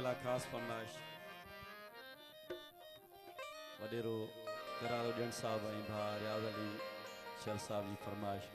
ला खास फरमाइश वडेरो करारो ॾियण साहब ऐं भाउ रियाज़ अली शर साहब जी फरमाइश।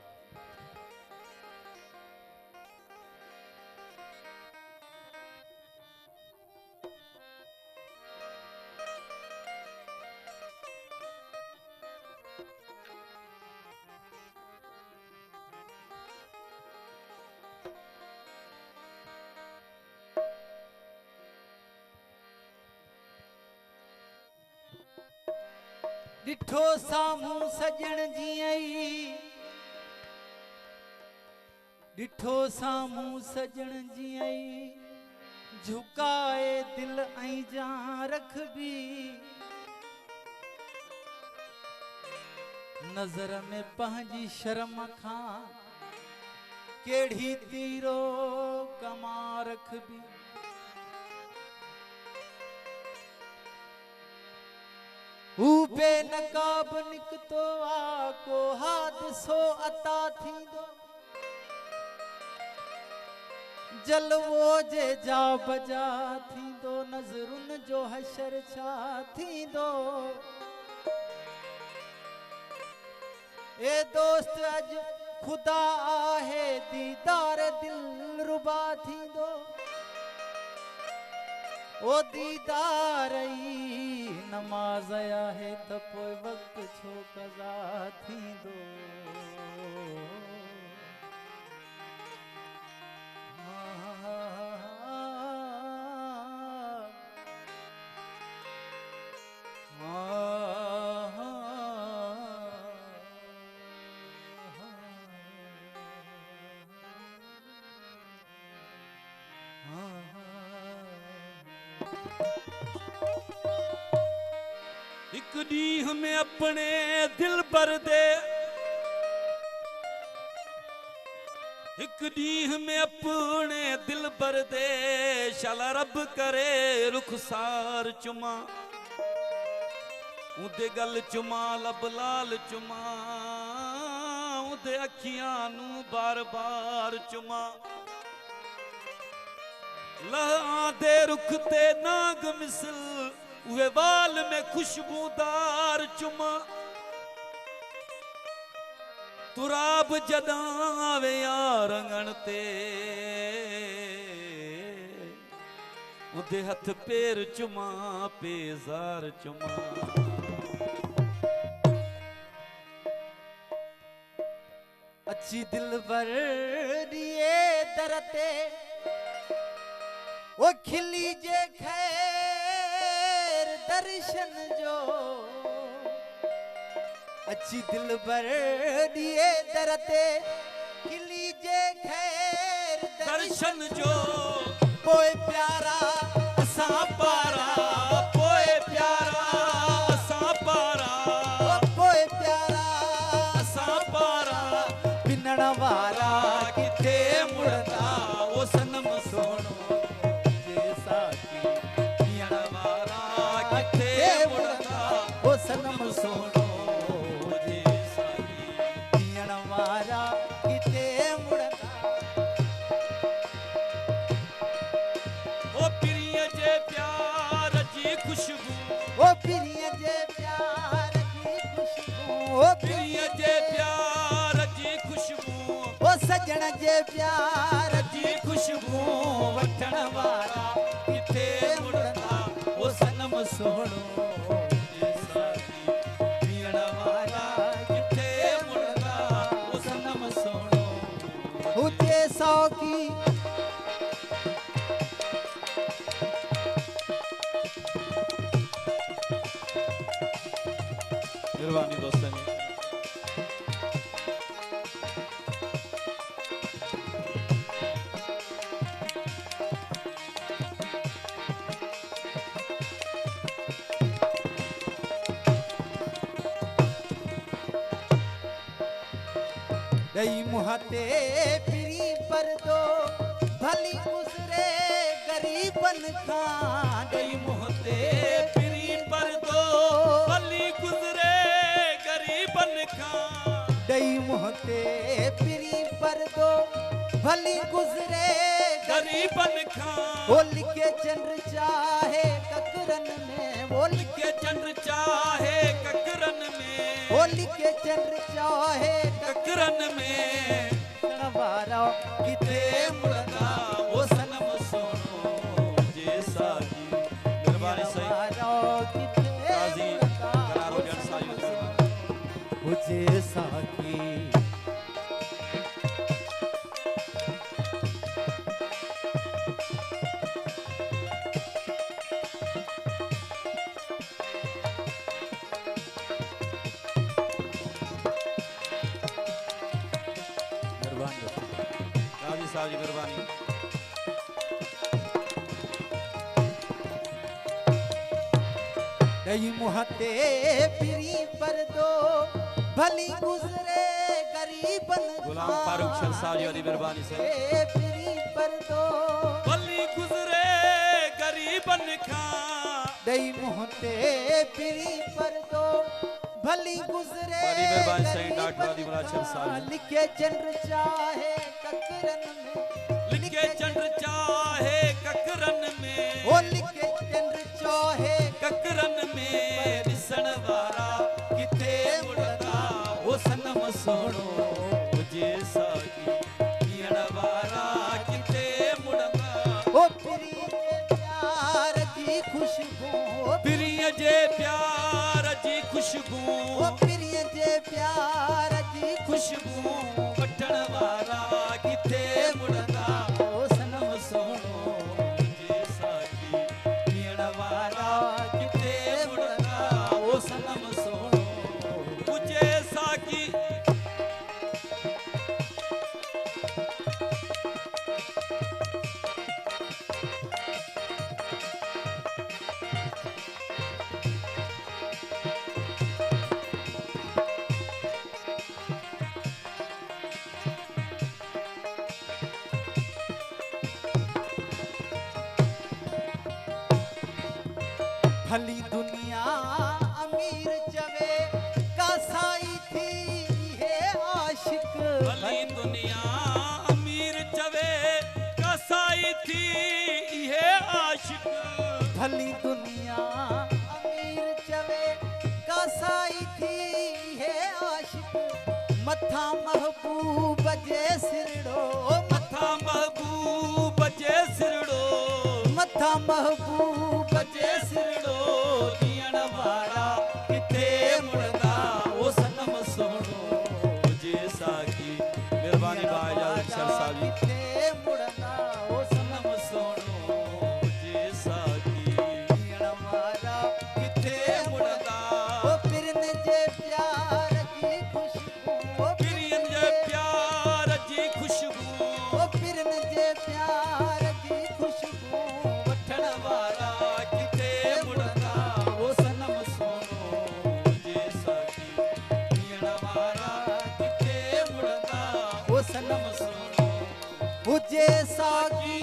डिठो सामूं सजण जीअं डिठो सामूं सजण जीअं झुकाए दिल ऐं जान रखबी नज़र में पंहिंजी शर्म खां केड़ी तीरो कमा रखबी ऊपे नकाब निकतो आ को हादसो अता थींदो जलवो जे जा बजा थींदो नज़रुन जो हशर छा थींदो ए दोस्त अज खुदा आहे दीदार दिल रुबा थींदो ओ दीदार नमाज आहे त पोइ वक्त छो कज़ा थींदो एक ॾींहुं में अपने दिल भर दे एक ॾींहुं में अपने दिल भर दे शाला रब करे रुखसार चुमा उदे गल चुमा लब लाल चुमा उदे अखियां नू बार बार चुमा लह दे रुख ते नाग मिसल उहे वाल में खुशबूदार चुमा तुराब जदावे यार अंगण ते उदे हथ पैर चुमा पेजार चुमा अच्छी दिल बर दिए दरते वो खिली जे खैर दर्शन जो अच्छी दिल बर दिए दरते खिली जे खैर दर्शन जो पोए प्यारा असा पारा पोए प्यारा असा पारा पोए प्यारा असा पारा पिनण वारा किथे मुड़दा वो सनम सोनो सनम सोनो जे सागी पियण वारा किथे मुड़दा ओ पिरिय जे प्यार जी खुशबू ओ पिरिय जे प्यार जी खुशबू ओ पिरिय जे प्यार जी खुशबू ओ सजण जे प्यार जी खुशबू वठण वारा किथे मुड़दा ओ सनम सोनो सौकी मेहरबानी दोस्तन दई मुहते पिरी पर दो भली गुजरे गरीबन खां दई मुहते पिरी पर दो भली गुजरे गरीबन खां दई मुहते पिरी पर दो भली गुजरे गरीबन खां वो लिखे चंद्र चाहे ककरन में, वो लिखे चंद्र चाहे ककरन में, वो लिखे चंद्र चाहे ककरन में सणवारा किते मुड़दा वो सनम सोनो जे साजी मेहरबानी सही काजी करारो जन साजी मुझे साकी काजी साहब जी मेहरबानी दही मुहते पिरी पर दो भली गुजरे गरीबन गुलाम फारूक शल साहब जी वाली मेहरबानी से पिरी पर दो भली गुजरे गरीबन खां दही मुहते पिरी पर दो भली गुजरे बड़ी मेहरबानी सही डॉक्टर आदि मुराद शल साहब जी लिखे चंद्र चाहे ककरन में, लिखे चंद्र चाहे ककरन में वो लिखे चंद्र चाहे ककरन में दिसण वारा किथे मुड़दा वो सनम सोनो जे सागी पीण वारा किथे मुड़दा वो प्रिय प्यार की खुशबू, प्रिय जे प्यार जी खुशबू वो प्रिय जे प्यार की खुशबू वठण वारा किथे मुड़दा वो सनम सोनो जे सागी पीण वारा किथे मुड़दा वो सनम सोनो मुझे सागी भली दुनिया अमीर जवे कासाई थी ये आशिक, भली दुनिया अमीर चवे कसाई थी ये आशिक भली दुनिया अमीर जवे कासाई थी ये आशिक मथा महबूब जे सिरड़ो, मथा महबूब जे सिरड़ो मथा महबूब जे सिरड़ो ॾियण वारा किथे मुड़दा वो सनम सोनो जे सागी मेहरबानी भाई जान शर साहब जी किथे मुड़दा वो सनम सोनो जे सागी ॾियण वारा किथे मुड़दा वो पिरन जे प्यार की खुशबू, वो प्रियन जे प्यार जी खुशबू वो पिरन जे प्यार की खुशबू वठण वारा किथे मुड़दा वो सनम सोनो जे सागी ॾियण वारा किथे मुड़दा वो सनम सोनो मुझे सागी